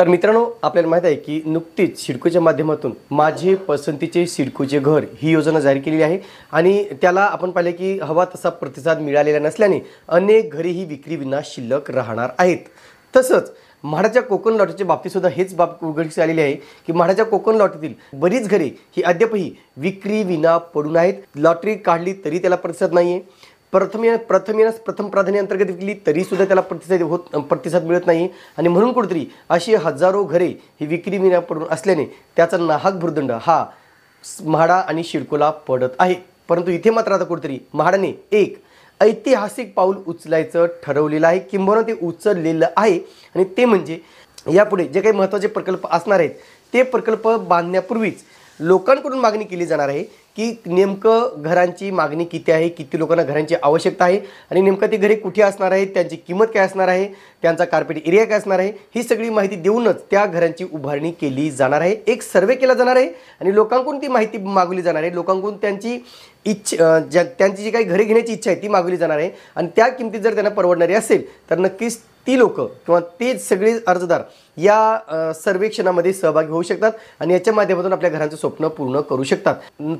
तर मित्रांनो, आपल्याला माहिती आहे की नुकतीच सिडकोच्या माध्यमातून माझे पसंतीचे सिडकोचे घर ही योजना जाहीर केलेली आहे आणि त्याला आपण पाहिले की हवा तसा प्रतिसाद मिळालेला नसल्याने अनेक घरे ही विक्रीविना शिल्लक राहणार आहेत। तसंच म्हाडाच्या कोकण लॉटरीच्या बाबतीत सुद्धा हेच बाब उघडकीस आलेली आहे की म्हाडाच्या कोकण लॉटरीतील बरीच घरे ही अद्यापही विक्रीविना पडून आहेत। लॉटरी काढली तरी त्याला प्रतिसाद नाही आहे। प्रथम प्राधान्य अंतर्गत विकली तरी सुद्धा त्याला प्रतिसाद मिळत नाही आणि म्हणून कुठेतरी अशी हजारो घरे ही विक्रीविना पडून असल्याने त्याचा नाहक भुर्दंड हा म्हाडा आणि सिडकोला पडत आहे। परंतु इथे मात्र आता कुठेतरी म्हाडाने एक ऐतिहासिक पाऊल उचलायचं ठरवलेलं आहे, किंबहुना ते उचललेलं आहे आणि ते म्हणजे यापुढे जे काही महत्त्वाचे प्रकल्प असणार आहेत ते प्रकल्प बांधण्यापूर्वीच लोकांकडून मागणी केली जाणार आहे की नेमकं घरांची मागणी किती आहे, किती लोकांना घरांची आवश्यकता आहे आणि नेमकं ती घरे कुठे असणार आहेत, त्यांची किंमत काय असणार आहे, त्यांचा कार्पेट एरिया काय असणार आहे, ही सगळी माहिती देऊनच त्या घरांची उभारणी केली जाणार आहे। एक सर्वे केला जाणार आहे आणि लोकांकडून ती माहिती मागवली जाणार आहे। लोकांकडून त्यांची त्यांची जी काही घरे घेण्याची इच्छा आहे ती मागवली जाणार आहे आणि त्या किमतीत जर त्यांना परवडणारी असेल तर नक्कीच ती लोक किंवा ते सगळे अर्जदार या सर्वेक्षणामध्ये सहभागी होऊ शकतात आणि याच्या माध्यमातून आपल्या घरांचं स्वप्न पूर्ण करू शकतात।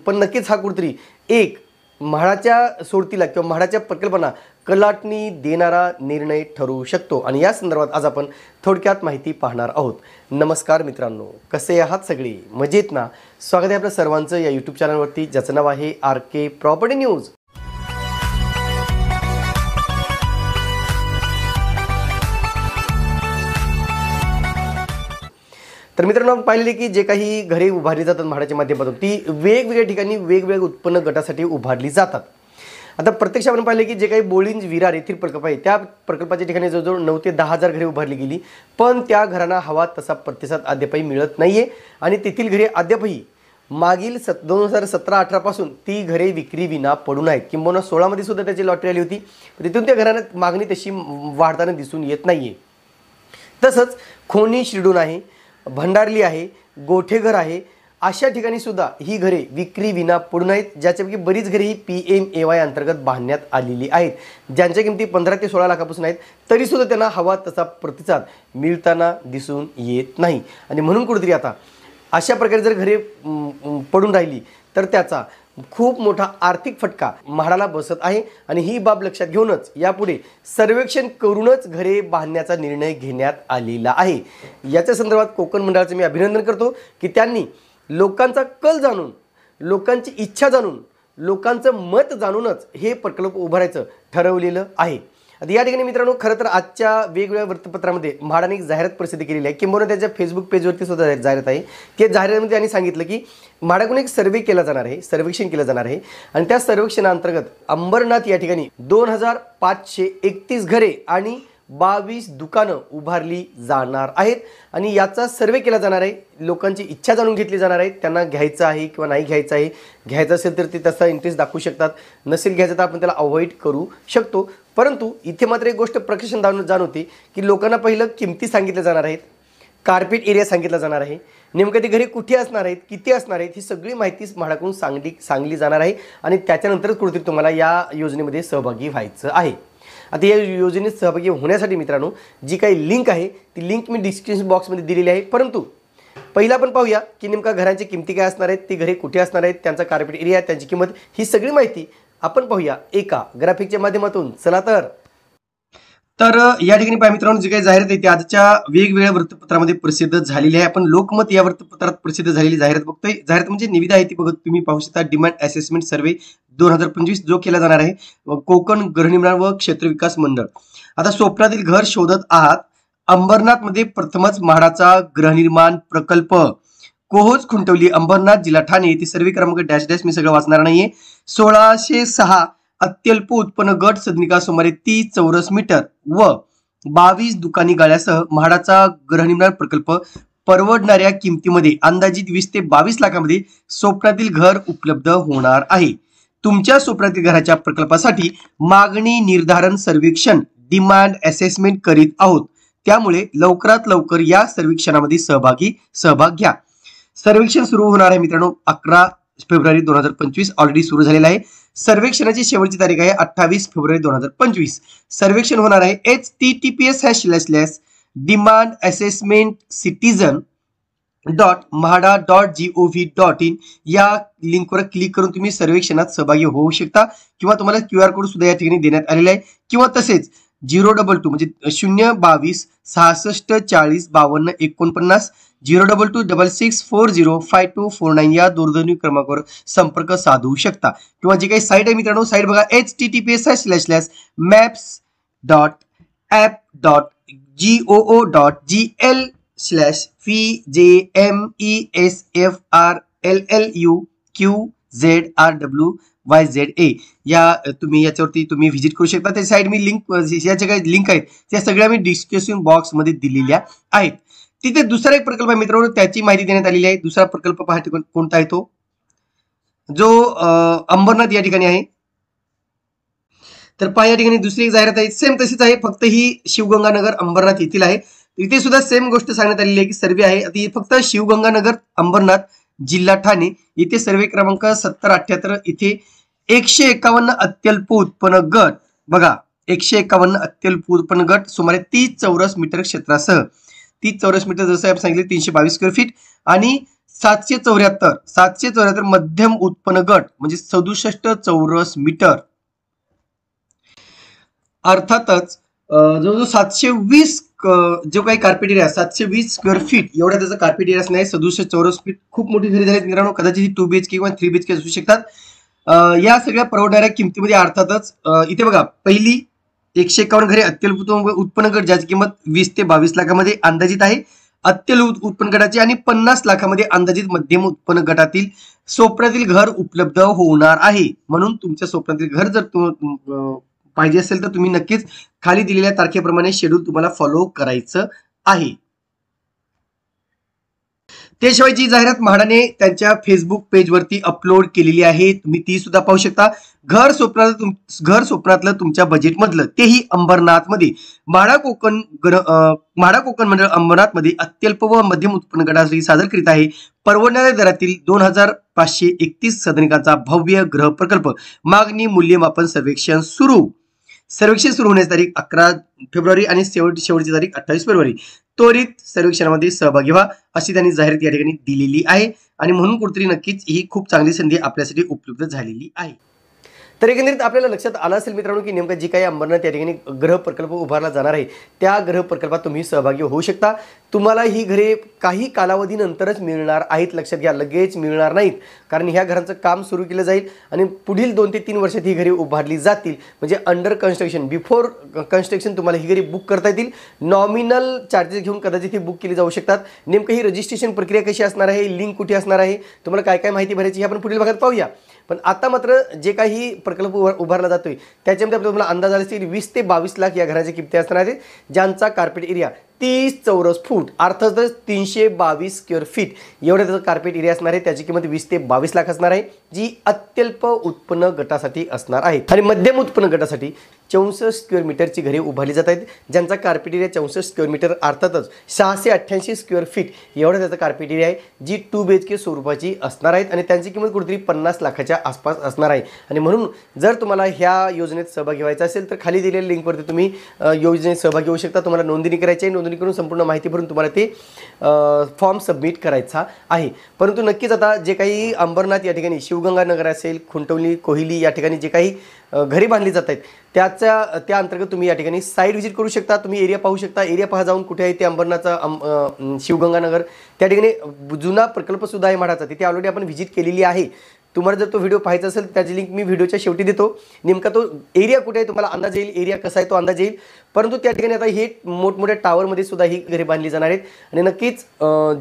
पण नक्कीच हा कुठेतरी एक म्हाडाच्या सोडतीला किंवा म्हाडाच्या प्रकल्पांना कलाटणी देणारा निर्णय ठरू शकतो आणि या संदर्भात आज आपण थोडक्यात माहिती पाहणार आहोत। नमस्कार मित्रांनो, कसे आहात सगळे? मजेत ना? स्वागत आहे आपल्या सर्वांचं या यूट्यूब चॅनलवरती ज्याचं नाव आहे RK प्रॉपर्टी न्यूज। तर मित्रांनो, पाहिले की जे काही घरे उभारली जातात म्हाडाच्या माध्यमातून ती वेगवेगळ्या ठिकाणी वेगवेगळ्या उत्पन्न गटासाठी उभारली जातात। आता प्रत्यक्ष आपण पाहिले की जे काही बोळिंज विरार येथील प्रकल्प आहे त्या प्रकल्पाच्या ठिकाणी जवळजवळ 9 ते 10 हजार घरे उभारली गेली, पण त्या घरांना हवा तसा प्रतिसाद अद्यापही मिळत नाहीये आणि तेथील घरे अद्यापही मागील 2017-18 पासून ती घरे विक्रीविना पडून आहेत, किंबहुना 16 मध्ये सुद्धा त्याची लॉटरी आली होती, तिथून त्या घरांना मागणी तशी वाढताना दिसून येत नाहीये। तसंच खोनी शिरडून आहे, भंडारली आहे, गोठेघर आहे, अशा ठिकाणी सुद्धा ही घरे विक्रीविना पडून आहेत, ज्याच्यापैकी बरीच घरे ही PMAY अंतर्गत बांधण्यात आलेली आहेत, ज्यांच्या किमती 15 ते 16 लाखापासून आहेत, तरी सुद्धा त्यांना हवा तसा प्रतिसाद मिळताना दिसून येत नाही आणि म्हणून कुठेतरी आता अशा प्रकारे जर घरे पडून राहिली तर त्याचा खूप मोठा आर्थिक फटका म्हाडाला बसत आहे आणि ही बाब लक्षात घेऊनच यापुढे सर्वेक्षण करूनच घरे बांधण्याचा निर्णय घेण्यात आलेला आहे। याच्या संदर्भात कोकण मंडळाचे मी अभिनंदन करतो की त्यांनी लोकांचा कल जाणून, लोकांची इच्छा जाणून, लोकांचं मत जाणूनच हे प्रकल्प उभारायचं ठरवलेलं आहे। आता या ठिकाणी मित्रांनो, खरं तर आजच्या वेगवेगळ्या वृत्तपत्रामध्ये म्हाडाने एक जाहिरात प्रसिद्ध केलेली आहे, किंबहुना त्याच्या फेसबुक पेजवरती सुद्धा जाहिरात आहे। त्या जाहिरातीमध्ये त्यांनी सांगितलं की म्हाडाकडून एक सर्वे केला जाणार आहे, सर्वेक्षण केलं जाणार आहे आणि त्या सर्वेक्षणाअंतर्गत अंबरनाथ या ठिकाणी 2531 घरे आणि 22 दुकानं उभारली जाणार आहेत आणि याचा सर्वे केला जाणार आहे। लोकांची इच्छा जाणून घेतली जाणार आहे, त्यांना घ्यायचं आहे किंवा नाही घ्यायचं आहे, घ्यायचं असेल तर ते तसा इंटरेस्ट दाखवू शकतात, नसेल घ्यायचं तर आपण त्याला अवॉइड करू शकतो। परंतु इथे मात्र एक गोष्ट प्रकर्षण जाणवते की लोकांना पहिलं किमती सांगितल्या जाणार आहेत, कार्पेट एरिया सांगितला जाणार आहे, नेमकं ते घरे कुठे असणार आहेत, किती असणार आहेत, ही सगळी माहिती म्हाडाकडून सांगली जाणार आहे आणि त्याच्यानंतरच कुठेतरी तुम्हाला या योजनेमध्ये सहभागी व्हायचं आहे। आता या योजनेत सहभागी होण्यासाठी मित्रांनो जी काही लिंक आहे ती लिंक मी डिस्क्रिप्शन बॉक्समध्ये दिलेली आहे, परंतु पहिला आपण पाहूया की नेमका घरांची किमती काय असणार आहेत, ती घरे कुठे असणार आहेत, त्यांचा कार्पेट एरिया, त्यांची किंमत, ही सगळी माहिती आपण पाहूया एका ग्राफिकच्या माध्यमातून। चला तर या ठिकाणी पहा मित्रांनो, जी काही जाहिरात आहे ती आजच्या वेगवेगळ्या वृत्तपत्रामध्ये प्रसिद्ध झालेली आहे। आपण लोकमत या वृत्तपत्रात प्रसिद्ध झालेली जाहिरात बघतोय। जाहिरात म्हणजे निविदा आहे ती बघत तुम्ही पाहू शकता। डिमांड असेसमेंट सर्वे 2025 जो केला जाणार आहे कोकण गृहनिर्माण व क्षेत्र विकास मंडळ। आता स्वप्नातील घर शोधत आहात, अंबरनाथ मध्ये प्रथमच म्हाडाचा गृहनिर्माण प्रकल्प कोहोज खुंटवली, अंबरनाथ, जिल्हा ठाणे येथे सर्वे क्रमांक डॅश डॅश, मी सगळं वाचणार नाहीये। 1606 अत्यल्प उत्पन्न गट सदनिका सुमारे 30 चौरस मीटर व 22 दुकानी गाळ्यासह म्हाडाचा गृहनिर्माण प्रकल्प परवडणाऱ्या किमतीमध्ये अंदाजित 20 ते 22 लाखांमध्ये स्वप्नातील घर उपलब्ध होणार आहे। तुमच्या स्वप्नातील घराच्या प्रकल्पासाठी मागणी निर्धारण सर्वेक्षण डिमांड असेसमेंट करीत आहोत, त्यामुळे लवकरात लवकर या सर्वेक्षणामध्ये सहभाग घ्या। सर्वेक्षण सुरू होणार आहे मित्रांनो 11 फेब्रुवारी 2025, ऑलरेडी सुरू झालेला आहे। सर्वेक्षणाची शेवटची तारीख आहे 28 फेब्रुवारी 2025। सर्वेक्षण होणार आहे https demand.assessment.mahada.gov.in या लिंकवर क्लिक करून तुम्ही सर्वेक्षणात सहभागी होऊ शकता किंवा तुम्हाला QR कोड सुद्धा या ठिकाणी देण्यात आलेला आहे किंवा तसेच 022 म्हणजे 02266405249 02266405249 या दूरध्वनी क्रमांकावर संपर्क साधू शकता किंवा जे काही साईट आहे मित्रांनो साईट बघा https://maps.app.goo.gl/vjmesfrlluqzrwYZA या तुम्ही याच्यावरती तुम्ही व्हिजिट करू शकता. त्या साईड मी लिंक या ज्या काही लिंक आहेत त्या सगळ्या मी डिस्क्रिप्शन बॉक्स मध्ये दिलेल्या आहेत. तिथे दुसरा एक प्रकल्प आहे मित्रांनो त्याची माहिती देण्यात आलेली आहे. दुसरा प्रकल्प पहा कोणता आहे तो जो अंबरनाथ या ठिकाणी आहे. तर पहा या ठिकाणी दुसरी एक जाहिरात आहे सेम तशीच आहे फक्त ही शिवगंगानगर अंबरनाथ येथील आहे. इथे सुद्धा सेम गोष्ट सांगण्यात आलेली आहे की सर्वे आहे आता फक्त शिवगंगानगर अंबरनाथ जिल्हा ठाणे इथे सर्वे क्रमांक 7078 इथे 151 अत्यल्प उत्पन्न गट बघा 151 अत्यल्प उत्पन्न गट सुमारे 30 चौरस मीटर क्षेत्रासह 30 चौरस मीटर जसं आपण सांगितले 322 स्क्वेअर फीट आणि 774 मध्यम उत्पन्न गट म्हणजे 67 चौरस मीटर अर्थातच जवळजवळ 720 जो काही कार्पेट एरिया 720 स्क्वेअर फीट एवढा त्याचा कार्पेट एरिया नाही 67 चौरस फीट खूप मोठी घरे झाली मित्रांनो कदाचित 2 BHK किंवा 3 BHK असू शकतात. या सगळ्या परवडणाऱ्या किमतीमध्ये अर्थातच इथे बघा पहिली 151 घरे अत्यल्प उत्पन्न गट ज्याची किंमत 20 ते 22 लाखामध्ये अंदाजित आहे अत्यल्प उत्पन्न गटाची आणि 50 लाखामध्ये अंदाजित मध्यम उत्पन्न गटातील स्वप्नातील घर उपलब्ध होणार आहे. म्हणून तुमच्या स्वप्नातील घर जर पाहिजे असेल तर तुम्ही नक्कीच खाली दिलेल्या तारखेप्रमाणे शेड्यूल तुम्हाला फॉलो करायचं आहे. त्याशिवाय जी जाहिरात म्हाडाने त्यांच्या फेसबुक पेजवरती अपलोड केलेली आहे तुम्ही ती सुद्धा पाहू शकता. घर स्वप्नातलं तुमच्या बजेटमधलं तेही अंबरनाथ मध्ये म्हाडा कोकण मंडळ अंबरनाथ मध्ये अत्यल्प व मध्यम उत्पन्न गटासाठी सादर करीत आहे परवडणाऱ्या दरातील 2531 सदनिकांचा भव्य गृह प्रकल्प. मागणी मूल्यमापन सर्वेक्षण सुरू होण्याची तारीख 11 फेब्रुवारी आणि शेवटची तारीख 28 फेब्रुवारी. त्वरित सर्वेक्षणामध्ये सहभागी व्हा अशी त्यांनी जाहिरात या ठिकाणी दिलेली आहे आणि म्हणून कुठेतरी नक्कीच ही खूप चांगली संधी आपल्यासाठी उपलब्ध झालेली आहे. तर एकंदरीत आपल्याला लक्षात आलं असेल मित्रांनो की नेमकं जी काही अंबरनाथ या ठिकाणी गृह प्रकल्प उभारला जाणार आहे त्या गृह प्रकल्पात तुम्ही सहभागी होऊ शकता. तुम्हाला ही घरे काही कालावधीनंतरच मिळणार आहेत लक्षात घ्या लगेच मिळणार नाहीत कारण ह्या घरांचं काम सुरू केलं जाईल आणि पुढील 2 ते 3 वर्षात ही घरे उभारली जातील म्हणजे अंडर कन्स्ट्रक्शन बिफोर कन्स्ट्रक्शन तुम्हाला ही घरे बुक करता येतील. नॉमिनल चार्जेस घेऊन कदाचित ही बुक केली जाऊ शकतात. नेमकं ही रजिस्ट्रेशन प्रक्रिया कशी असणार आहे लिंक कुठे असणार आहे तुम्हाला काय काय माहिती भरायची हे आपण पुढील भागात पाहूया. पण आता मात्र जे काही प्रकल्प उभारला जातोय त्याच्यामध्ये आपल्याला तुम्हाला अंदाज आला असेल 20 ते 22 लाख या घराच्या किमती असणार आहेत ज्यांचा कार्पेट एरिया 30 चौरस फूट अर्थातच 322 स्क्वेअर फीट एवढा त्याचा कार्पेट एरिया असणार आहे. त्याची किंमत 20 ते 22 लाख असणार आहे जी अत्यल्प उत्पन्न गटासाठी असणार आहे आणि मध्यम उत्पन्न गटासाठी 64 स्क्वेअर मीटरची घरे उभारली जात आहेत ज्यांचा कार्पेट एरिया 64 स्क्वेअर मीटर अर्थातच 688 स्क्वेअर फीट एवढा त्याचा कार्पेट एरिया आहे जी 2 BHK स्वरूपाची असणार आहेत आणि त्यांची किंमत कुठेतरी 50 लाखाच्या आसपास असणार आहे. आणि म्हणून जर तुम्हाला ह्या योजनेत सहभागी व्हायचं असेल तर खाली दिलेल्या लिंकवरती तुम्ही योजनेत सहभागी होऊ शकता. तुम्हाला नोंदणी करायची आहे नोंदणी करून संपूर्ण माहिती भरून तुम्हाला ते फॉर्म सबमिट करायचा आहे. परंतु नक्कीच आता जे काही अंबरनाथ या ठिकाणी शिवगंगानगर असेल खुंटवली कोहिली या ठिकाणी जे काही घरे बांधली जात आहेत त्या अंतर्गत तुम्ही या ठिकाणी साईट व्हिजिट करू शकता. तुम्ही एरिया पाहू शकता. एरिया पहा जाऊन कुठे आहे ते अंबरनाथचा शिवगंगानगर त्या ठिकाणी जुना प्रकल्प सुद्धा आहे म्हाडाचा तिथे ऑलरेडी आपण व्हिजिट केलेली आहे. तुम्हाला जर तो व्हिडिओ पाहायचा असेल त्याची लिंक मी व्हिडिओच्या शेवटी देतो. नेमका तो एरिया कुठे आहे तुम्हाला अंदाज येईल एरिया कसा आहे तो अंदाज येईल. परंतु त्या ठिकाणी आता हे मोठमोठ्या टावरमध्ये सुद्धा ही घरे बांधली जाणार आहेत आणि नक्कीच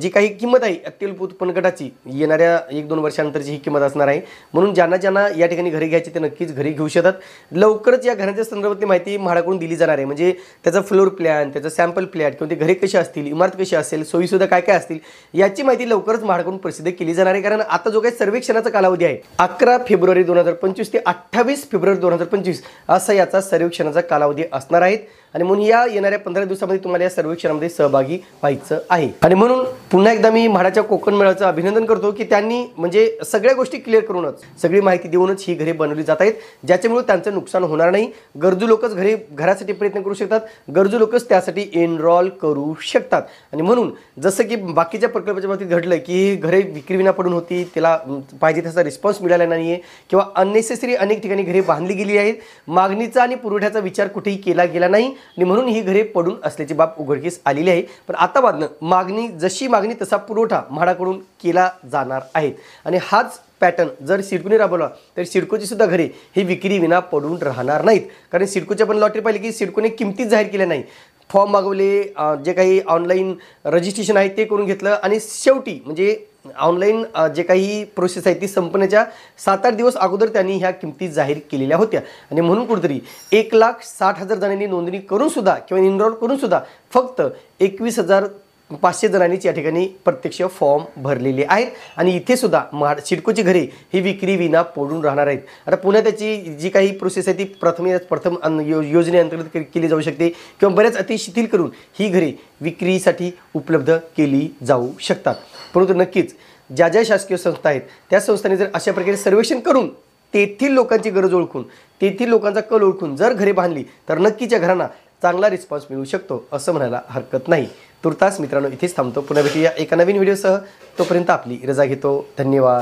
जी काही किंमत आहे अत्यल्प उत्पन्न गटाची येणाऱ्या 1-2 वर्षानंतरची ही किंमत असणार आहे. म्हणून ज्यांना या ठिकाणी घरे घ्यायची ते नक्कीच घरी घेऊ शकतात. लवकरच या घरांच्या संदर्भातली माहिती म्हाडाकडून दिली जाणार आहे म्हणजे त्याचा फ्लोर प्लॅन त्याचा सॅम्पल फ्लॅट किंवा ते घरे कशी असतील इमारत कशी असेल सोयीसुद्धा काय काय असतील याची माहिती लवकरच म्हाडाकडून प्रसिद्ध केली जाणार आहे. कारण आता जो काही सर्वेक्षणाचा कालावधी आहे 11 फेब्रुवारी 2025 ते 28 फेब्रुवारी 2025 असा याचा सर्वेक्षणाचा कालावधी असणार आहे आणि म्हणून या येणाऱ्या 15 दिवसामध्ये तुम्हाला या सर्वेक्षणामध्ये सहभागी व्हायचं आहे. आणि म्हणून पुन्हा एकदा मी म्हाडाच्या कोकण मेळाचं अभिनंदन करतो की त्यांनी म्हणजे सगळ्या गोष्टी क्लिअर करूनच, सगळी माहिती देऊनच ही घरे बनवली जात आहेत, ज्याच्यामुळे त्यांचं नुकसान होणार नाही. गरजू लोकच घरासाठी प्रयत्न करू शकतात, गरजू लोकच त्यासाठी एनरॉल करू शकतात. आणि म्हणून जसं की बाकीच्या प्रकल्पाच्या बाबतीत घडलं की घरे विक्रीविना पडून होती, त्याला पाहिजे तसा रिस्पॉन्स मिळाला नाही आहे किंवा अननेसेसरी अनेक ठिकाणी घरे बांधली गेली आहेत, मागणीचा आणि पुरवठ्याचा विचार कुठेही केला गेला नाही आणि म्हणून ही घरे पडून असल्याची बाब उघडकीस आलेली आहे. पण आता मागणी जशी मागणी तसा पुरवठा म्हाडाकडून केला जाणार आहे. आणि हाच पॅटर्न जर सिडकोने राबवला तर सिडकोची सुद्धा घरे ही विक्री विना पडून राहणार नाहीत. कारण सिडकोच्या पण लॉटरी पाहिली की सिडकोने किमतीच जाहीर केल्या नाही, फॉर्म मागवले, जे काही ऑनलाईन रजिस्ट्रेशन आहे ते करून घेतलं आणि शेवटी म्हणजे ऑनलाईन जे काही प्रोसेस आहे ती संपण्याच्या 7-8 दिवस अगोदर त्यांनी ह्या किमती जाहीर केलेल्या होत्या. आणि म्हणून कुठेतरी 1,60,000 जणांनी नोंदणी करून सुद्धा किंवा एनरोल करून सुद्धा फक्त 21,500 जणांनीच या ठिकाणी प्रत्यक्ष फॉर्म भरलेले आहेत. आणि इथे सुद्धा सिडकोची घरे ही विक्री विना पडून राहणार आहेत. आता पुन्हा त्याची जी काही प्रोसेस आहे ती प्रथम योजनेअंतर्गत केली जाऊ शकते किंवा बऱ्याच अति शिथिल करून ही घरे विक्रीसाठी उपलब्ध केली जाऊ शकतात. परंतु नक्कीच ज्या ज्या शासकीय संस्था आहेत त्या संस्थांनी जर अशा प्रकारे सर्वेक्षण करून तेथील लोकांची गरज ओळखून, तेथील लोकांचा कल ओळखून जर घरे बांधली तर नक्कीच या घरांना चांगला रिस्पॉन्स मिळू शकतो असं म्हणायला हरकत नाही. तुर्तास मित्रांनो इथेच थांबतो. पुन्हा भेटूया एका नवीन व्हिडिओसह. तोपर्यंत आपली रजा घेतो. धन्यवाद.